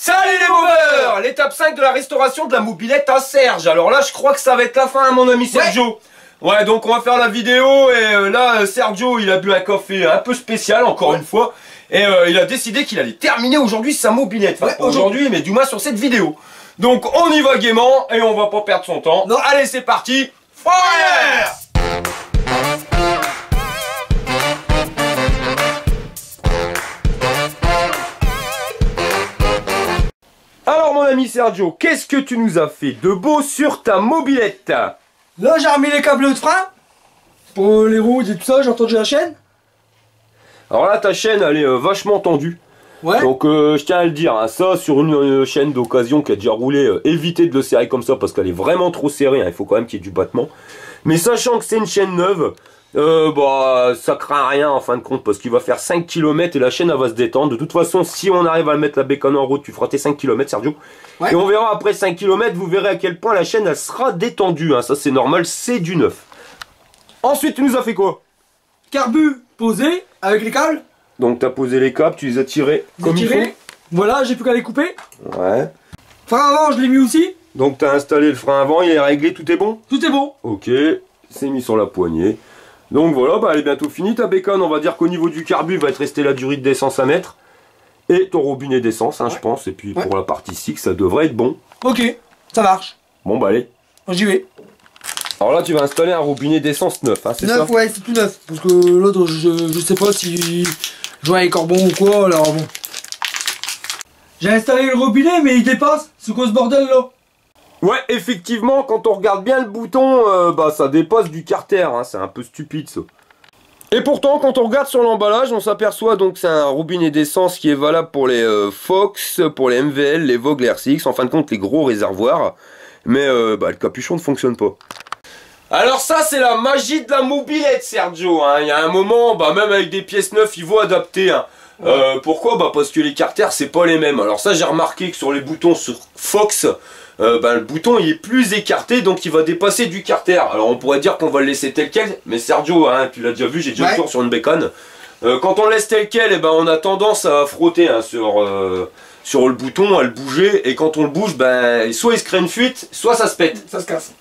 Salut les moveurs! L'étape 5 de la restauration de la mobilette à Serge. Alors là, je crois que ça va être la fin, mon ami Sergio. Ouais, donc on va faire la vidéo et là, Sergio, il a bu un café un peu spécial, encore une fois. Et il a décidé qu'il allait terminer aujourd'hui sa mobilette. Enfin, aujourd'hui, mais du moins sur cette vidéo. Donc on y va gaiement et on va pas perdre son temps. Non. Allez, c'est parti. Fire! Alors mon ami Sergio, qu'est-ce que tu nous as fait de beau sur ta mobilette? Là j'ai remis les câbles de frein pour les roues et tout ça, j'ai entendu la chaîne. Alors là ta chaîne elle est vachement tendue. Ouais. Donc je tiens à le dire, hein, ça sur une chaîne d'occasion qui a déjà roulé, évitez de le serrer comme ça parce qu'elle est vraiment trop serrée, hein, il faut quand même qu'il y ait du battement. Mais sachant que c'est une chaîne neuve, bah ça craint rien en fin de compte parce qu'il va faire 5 km et la chaîne elle va se détendre. De toute façon si on arrive à mettre la bécane en route, tu feras tes 5 km Sergio. Ouais. Et on verra après 5 km, vous verrez à quel point la chaîne elle sera détendue, hein, ça c'est normal, c'est du neuf. Ensuite tu nous as fait quoi? Carbu posé avec les câbles. Donc tu as posé les câbles, tu les as tirés comme il faut. Voilà, j'ai plus qu'à les couper. Ouais. Frein avant je l'ai mis aussi. Donc tu as installé le frein avant, il est réglé, tout est bon? Tout est bon. Ok, c'est mis sur la poignée. Donc voilà, bah elle est bientôt finie ta bécane. On va dire qu'au niveau du carbu, il va te rester la durée d'essence à mettre. Et ton robinet d'essence, hein, je pense. Et puis pour la partie 6, ça devrait être bon. Ok, ça marche. Bon bah allez. J'y vais. Alors là, tu vas installer un robinet d'essence neuf, hein, c'est ça? Neuf, ouais, c'est tout neuf. Parce que l'autre, je sais pas si je vois les corbons ou quoi, alors bon. J'ai installé le robinet, mais il dépasse. C'est quoi ce bordel là? Ouais, effectivement, quand on regarde bien le bouton, bah ça dépasse du carter, hein, c'est un peu stupide ça. Et pourtant, quand on regarde sur l'emballage, on s'aperçoit donc que c'est un robinet d'essence qui est valable pour les Fox, pour les MVL, les Vogue, les RCX, en fin de compte les gros réservoirs. Mais bah, le capuchon ne fonctionne pas. Alors ça c'est la magie de la mobilette Sergio, hein. Il y a un moment, bah, même avec des pièces neuves, il faut adapter. Hein. Pourquoi? Bah parce que les carters c'est pas les mêmes. Alors ça j'ai remarqué que sur les boutons sur Fox, bah, le bouton il est plus écarté donc il va dépasser du carter. Alors on pourrait dire qu'on va le laisser tel quel, mais Sergio, hein, tu l'as déjà vu, j'ai déjà le tour sur une bécane. Quand on laisse tel quel, ben, on a tendance à frotter, hein, sur le bouton, à le bouger, et quand on le bouge, ben, soit il se crée une fuite, soit ça se pète. Ça se casse.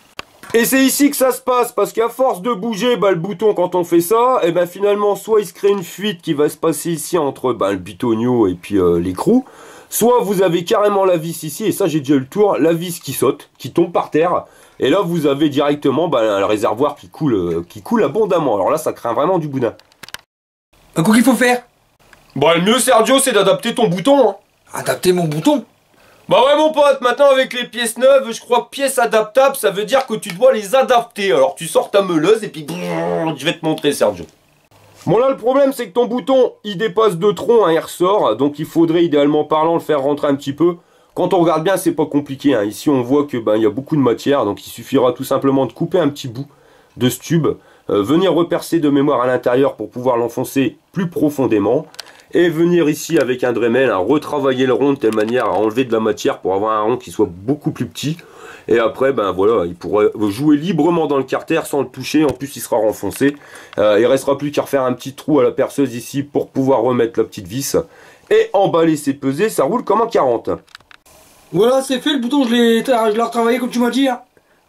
Et c'est ici que ça se passe, parce qu'à force de bouger bah, le bouton quand on fait ça, et ben finalement soit il se crée une fuite qui va se passer ici entre bah, le bitonio et puis l'écrou, soit vous avez carrément la vis ici, et ça j'ai déjà eu le tour, la vis qui saute, qui tombe par terre, et là vous avez directement bah, le réservoir qui coule abondamment. Alors là ça craint vraiment du boudin. Quoi qu'il faut faire? Bah le mieux Sergio c'est d'adapter ton bouton. Hein. Adapter mon bouton? Bah ouais mon pote, maintenant avec les pièces neuves, je crois que pièces adaptables, ça veut dire que tu dois les adapter. Alors tu sors ta meuleuse et puis je vais te montrer Sergio. Bon là le problème c'est que ton bouton il dépasse de tronc, hein, il ressort, donc il faudrait idéalement parlant le faire rentrer un petit peu. Quand on regarde bien c'est pas compliqué, hein. Ici on voit que ben, y a beaucoup de matière, donc il suffira tout simplement de couper un petit bout de ce tube, venir repercer de mémoire à l'intérieur pour pouvoir l'enfoncer plus profondément. Et venir ici avec un Dremel, retravailler le rond de telle manière à enlever de la matière pour avoir un rond qui soit beaucoup plus petit. Et après, ben voilà, il pourra jouer librement dans le carter sans le toucher. En plus, il sera renfoncé. Il restera plus qu'à refaire un petit trou à la perceuse ici pour pouvoir remettre la petite vis. Et emballer, c'est pesé, ça roule comme un 40. Voilà, c'est fait, le bouton, je l'ai retravaillé comme tu m'as dit. Hein.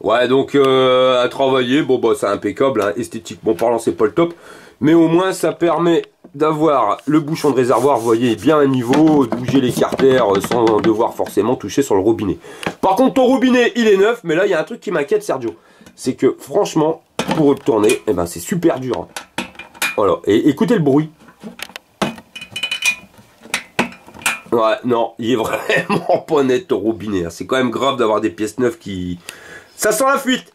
Ouais, donc à travailler, bon bah c'est impeccable, hein. Esthétiquement parlant, c'est pas le top. Mais au moins, ça permet d'avoir le bouchon de réservoir, vous voyez, bien à niveau, de bouger les carters sans devoir forcément toucher sur le robinet. Par contre, ton robinet, il est neuf, mais là, il y a un truc qui m'inquiète, Sergio. C'est que, franchement, pour le tourner, eh ben, c'est super dur. Hein. Voilà, et écoutez le bruit. Ouais, non, il est vraiment pas net, ton robinet. Hein. C'est quand même grave d'avoir des pièces neuves qui... Ça sent la fuite.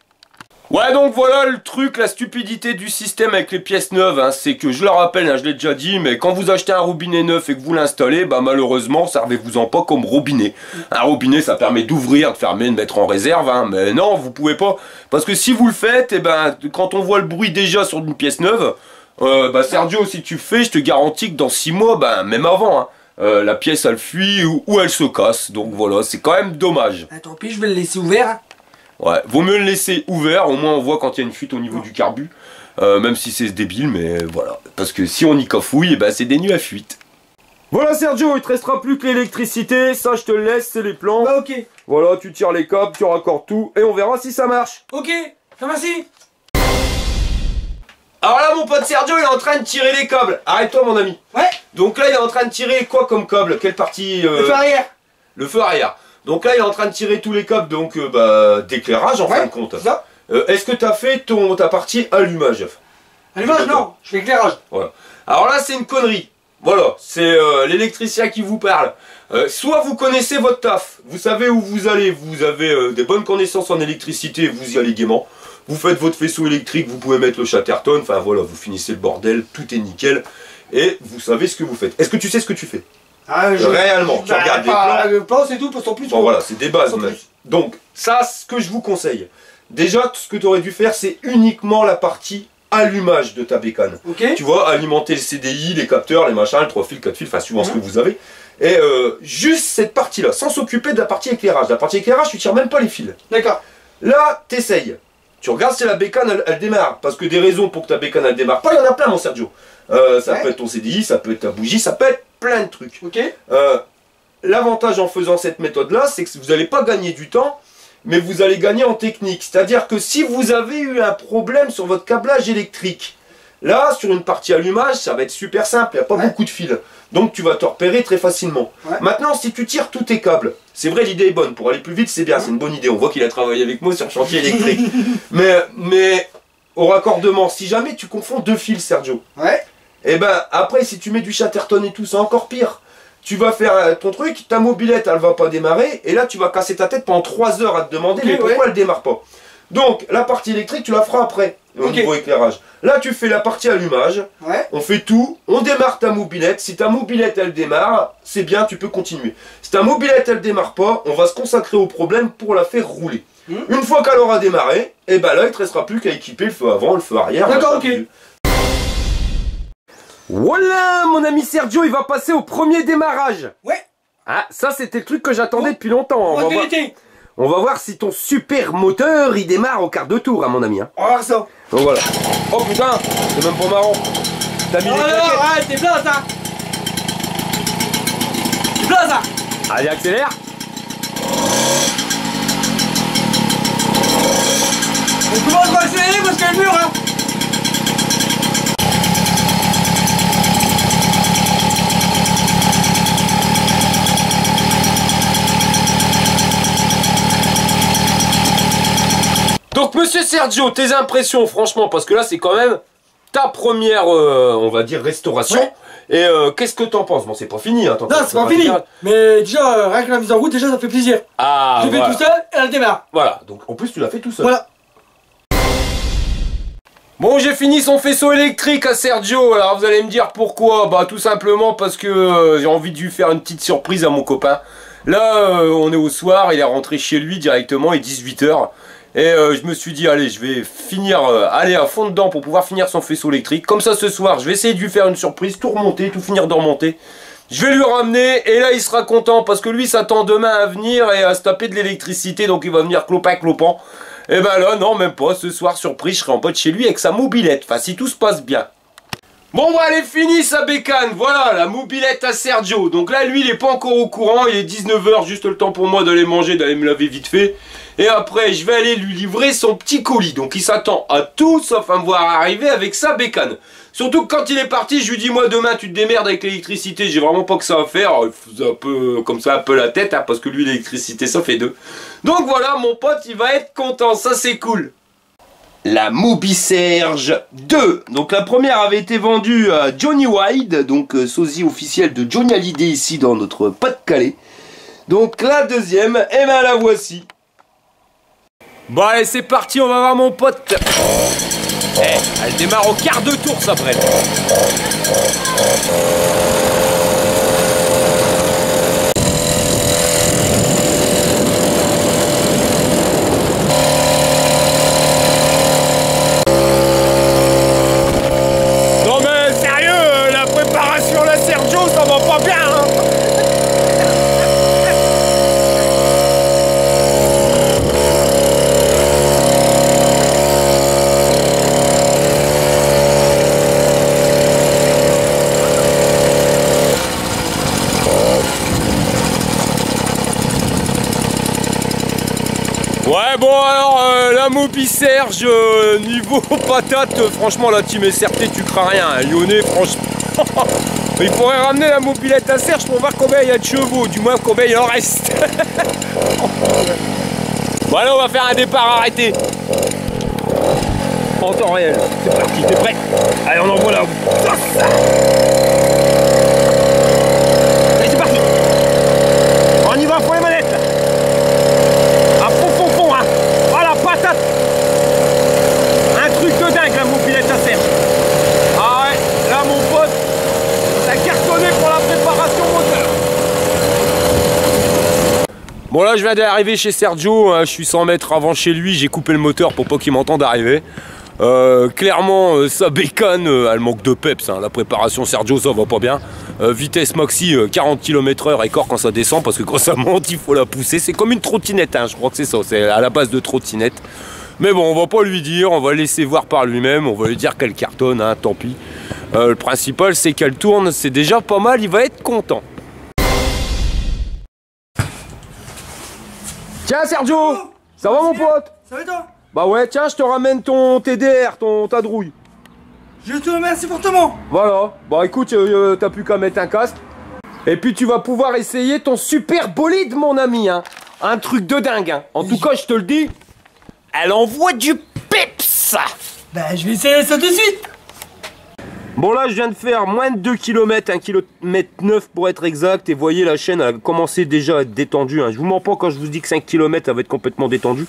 Ouais donc voilà le truc, la stupidité du système avec les pièces neuves, hein, c'est que je le rappelle, hein, je l'ai déjà dit, mais quand vous achetez un robinet neuf et que vous l'installez, bah malheureusement servez-vous-en pas comme robinet. Un robinet ça permet d'ouvrir, de fermer, de mettre en réserve, hein, mais non vous pouvez pas, parce que si vous le faites, et ben quand on voit le bruit déjà sur une pièce neuve, bah Sergio si tu fais, je te garantis que dans 6 mois, bah même avant, hein, la pièce elle fuit ou elle se casse, donc voilà, c'est quand même dommage. Ah, tant pis, je vais le laisser ouvert. Ouais, vaut mieux le laisser ouvert, au moins on voit quand il y a une fuite au niveau du carbu, même si c'est débile, mais voilà. Parce que si on y cafouille, eh ben c'est des nuits à fuite. Voilà Sergio, il te restera plus que l'électricité, ça je te le laisse, c'est les plans. Bah ok. Voilà, tu tires les câbles, tu raccordes tout, et on verra si ça marche. Ok, merci. Alors là mon pote Sergio, il est en train de tirer les câbles. Arrête-toi mon ami. Ouais. Donc là il est en train de tirer quoi comme câble? Quelle partie Le feu arrière. Le feu arrière. Donc là il est en train de tirer tous les câbles donc d'éclairage en fin de compte. Ça. Est-ce que tu as fait ta partie allumage? Allumage non, je fais éclairage. Voilà. Alors là c'est une connerie. Voilà, c'est l'électricien qui vous parle. Soit vous connaissez votre taf, vous savez où vous allez, vous avez des bonnes connaissances en électricité, vous y allez gaiement. Vous faites votre faisceau électrique, vous pouvez mettre le Chatterton, enfin voilà, vous finissez le bordel, tout est nickel. Et vous savez ce que vous faites. Est-ce que tu sais ce que tu fais? Réellement, tu regardes des plans. Le plan c'est tout, sans plus. Bon voilà, c'est des bases. Sans plus. Donc, ça, ce que je vous conseille. Déjà, ce que tu aurais dû faire, c'est uniquement la partie allumage de ta bécane. Ok. Tu vois, alimenter le CDI, les capteurs, les machins, le 3 fils, 4 fils, enfin suivant ce que vous avez. Et juste cette partie-là, sans s'occuper de la partie éclairage. La partie éclairage, tu tires même pas les fils. D'accord. Là, t'essayes. Tu regardes si la bécane, elle démarre. Parce que des raisons pour que ta bécane, elle démarre pas, il y en a plein, mon Sergio. Ça peut être ton CDI, ça peut être ta bougie, ça peut être plein de trucs. Ok. L'avantage en faisant cette méthode-là, c'est que vous n'allez pas gagner du temps, mais vous allez gagner en technique. C'est-à-dire que si vous avez eu un problème sur votre câblage électrique, là, sur une partie allumage, ça va être super simple, il n'y a pas beaucoup de fils. Donc tu vas te repérer très facilement. Maintenant, si tu tires tous tes câbles, c'est vrai, l'idée est bonne. Pour aller plus vite, c'est bien, c'est une bonne idée. On voit qu'il a travaillé avec moi sur le chantier électrique. mais au raccordement, si jamais tu confonds deux fils, Sergio, et ben après, si tu mets du Chatterton et tout, c'est encore pire. Tu vas faire ton truc, ta mobilette, elle va pas démarrer, et là, tu vas casser ta tête pendant 3 heures à te demander mais pourquoi elle démarre pas. Donc, la partie électrique, tu la feras après, au niveau éclairage. Là, tu fais la partie allumage, on fait tout, on démarre ta mobilette. Si ta mobilette, elle démarre, c'est bien, tu peux continuer. Si ta mobilette, elle démarre pas, on va se consacrer au problème pour la faire rouler. Une fois qu'elle aura démarré, et ben là, il te restera plus qu'à équiper le feu avant, le feu arrière. D'accord, ok. Voilà, mon ami Sergio, il va passer au premier démarrage. Ouais. Ah, ça, c'était le truc que j'attendais depuis longtemps. On va voir si ton super moteur, il démarre au quart de tour, à mon ami. On va voir ça. Donc voilà. Oh putain, c'est même pas marrant. T'as mis les claquettes. Arrête, t'es plein ça. C'est plein ça. Allez, accélère. On commence à accélérer parce qu'il y a le mur, hein. Donc, monsieur Sergio, tes impressions, franchement, parce que là, c'est quand même ta première, on va dire, restauration. Et qu'est-ce que t'en penses? Bon, c'est pas fini, hein. Non, c'est pas fini. Mais déjà, rien que la mise en route, déjà, ça fait plaisir. Ah, je l'ai fait tout seul et elle démarre. Voilà, donc en plus, tu l'as fait tout seul. Voilà. Bon, j'ai fini son faisceau électrique à Sergio. Alors, vous allez me dire pourquoi? Bah, tout simplement parce que j'ai envie de lui faire une petite surprise à mon copain. Là, on est au soir, il est rentré chez lui directement, il est 18 h. Et je me suis dit, allez, je vais finir, aller à fond dedans pour pouvoir finir son faisceau électrique. Comme ça, ce soir, je vais essayer de lui faire une surprise, tout remonter, tout finir de remonter. Je vais lui ramener, et là, il sera content, parce que lui, s'attend demain à venir et à se taper de l'électricité, donc il va venir clopin clopant. Et ben là, non, même pas, ce soir, surprise, je serai en pote chez lui avec sa mobilette, enfin, si tout se passe bien. Bon, bah, elle est finie, sa bécane, voilà, la mobilette à Sergio. Donc là, lui, il est pas encore au courant, il est 19 h, juste le temps pour moi d'aller manger, d'aller me laver vite fait. Et après, je vais aller lui livrer son petit colis. Donc il s'attend à tout sauf à me voir arriver avec sa bécane. Surtout que quand il est parti, je lui dis, moi demain tu te démerdes avec l'électricité, j'ai vraiment pas que ça à faire. Il faisait un peu comme ça, un peu la tête, hein, parce que lui l'électricité ça fait deux. Donc voilà, mon pote il va être content, ça c'est cool. La Mobiserge 2. Donc la première avait été vendue à Johnny Wide, donc sosie officiel de Johnny Hallyday ici dans notre Pas-de-Calais. Donc la deuxième, et ben la voici. Bon allez c'est parti, on va voir mon pote. Elle démarre au quart de tour sa brette. Non mais sérieux, la préparation là Sergio ça va pas bien hein. Ouais, bon, alors, la Mobi Serge, niveau patate, franchement, la team SRT, tu crains rien. Hein. Lyonnais, franchement, il pourrait ramener la mobilette à Serge pour voir combien il y a de chevaux, du moins combien il en reste. Bon, allez, on va faire un départ arrêté. En temps réel. C'est parti, t'es prêt? Allez, on envoie la roue. Allez, c'est parti. On y va pour les manettes. À fond, hein. Voilà, patate. Un truc de dingue, la mobilette à Serge. Ah ouais, là, mon pote, ça a cartonné pour la préparation moteur. Bon, là, je viens d'arriver chez Sergio. Hein, je suis 100 mètres avant chez lui. J'ai coupé le moteur pour pas qu'il m'entende arriver. Clairement, sa bécane, elle manque de peps. Hein. La préparation Sergio, ça va pas bien. Vitesse maxi 40 km/h et corps quand ça descend, parce que quand ça monte, il faut la pousser. C'est comme une trottinette, hein. Je crois que c'est ça. C'est à la base de trottinette. Mais bon, on va pas lui dire, on va le laisser voir par lui-même. On va lui dire qu'elle cartonne, hein, tant pis. Le principal, c'est qu'elle tourne. C'est déjà pas mal, il va être content. Tiens, Sergio, ça va mon pote? Ça va toi? Bah ouais, tiens, je te ramène ton TDR, ta drouille. Je te remercie fortement. Voilà, bah écoute, t'as plus qu'à mettre un casque. Et puis tu vas pouvoir essayer ton super bolide, mon ami, hein. Un truc de dingue, hein. En tout cas, je te le dis, elle envoie du peps. Bah, je vais essayer ça tout de suite. Bon, là, je viens de faire moins de 2 km, 1 km 9 pour être exact. Et voyez, la chaîne, elle a commencé déjà à être détendue, hein. Je vous mens pas quand je vous dis que 5 km, elle va être complètement détendue.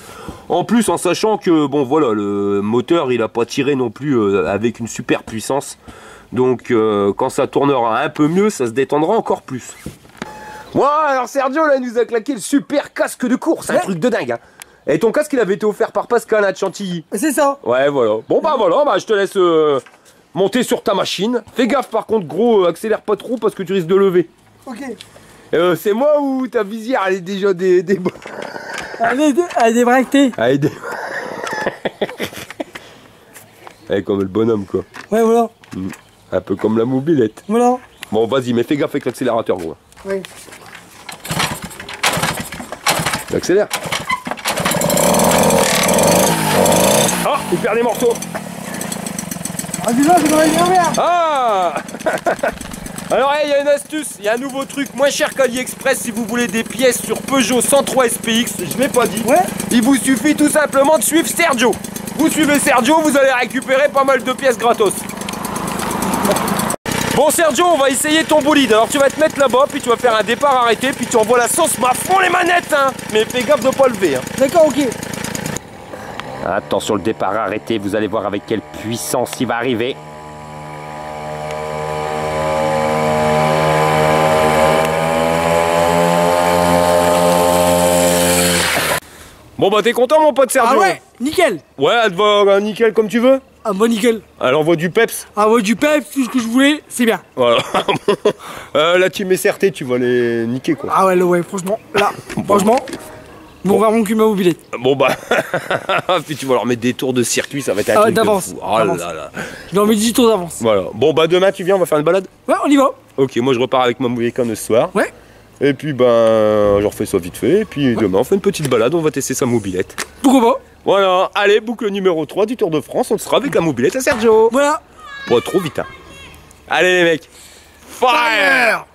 En plus, en sachant que, bon, voilà, le moteur, il a pas tiré non plus avec une super puissance. Donc, quand ça tournera un peu mieux, ça se détendra encore plus. Ouais, alors Sergio, là, il nous a claqué le super casque de course. Un truc de dingue, hein. Et ton casque, il avait été offert par Pascal à Chantilly. C'est ça. Ouais, voilà. Bon, bah voilà, bah, je te laisse... monter sur ta machine. Fais gaffe par contre, gros, accélère pas trop parce que tu risques de lever. Ok. C'est moi ou ta visière elle est déjà Elle est débractée. Elle est comme le bonhomme quoi. Ouais, voilà. Un peu comme la mobilette. Voilà. Bon, vas-y, mais fais gaffe avec l'accélérateur, gros. Oui. Accélère. Oh, il perd des morceaux. Ah, dis-là, je devrais bien faire. Ah. Alors, il y a une astuce, il y a un nouveau truc moins cher qu'AliExpress si vous voulez des pièces sur Peugeot 103 SPX, je l'ai pas dit. Ouais. Il vous suffit tout simplement de suivre Sergio. Vous suivez Sergio, vous allez récupérer pas mal de pièces gratos. Bon Sergio, on va essayer ton bolide. Alors tu vas te mettre là-bas, puis tu vas faire un départ arrêté, puis tu envoies la sauce, mais à fond les manettes, hein. Mais fais gaffe de pas lever, hein. D'accord, ok. Attention, le départ arrêté, vous allez voir avec quelle puissance il va arriver. Bon bah t'es content mon pote Sergio? Ah ouais, nickel. Ouais, elle te va nickel comme tu veux? Ah bon, nickel. Elle envoie du peps. Ah ouais, du peps, tout ce que je voulais, c'est bien. Voilà. La team SRT, tu vas les niquer quoi. Ah ouais, là, ouais, franchement, là, franchement, bon, on va mon cul ma mobilette. Bon bah, puis tu vas leur mettre des tours de circuit, ça va être un truc d'avance. de fou. Oh là là. Je leur mets 10 tours d'avance. Voilà. Bon bah demain tu viens, on va faire une balade? Ouais, on y va. Ok, moi je repars avec ma mobilette ce soir. Ouais. Et puis ben, je refais ça vite fait. Et puis demain on fait une petite balade, on va tester sa mobilette. Pourquoi pas? Voilà, allez, boucle numéro 3 du Tour de France, on sera avec la mobilette à Sergio. Voilà. Pas trop vite, hein. Allez les mecs. Fire!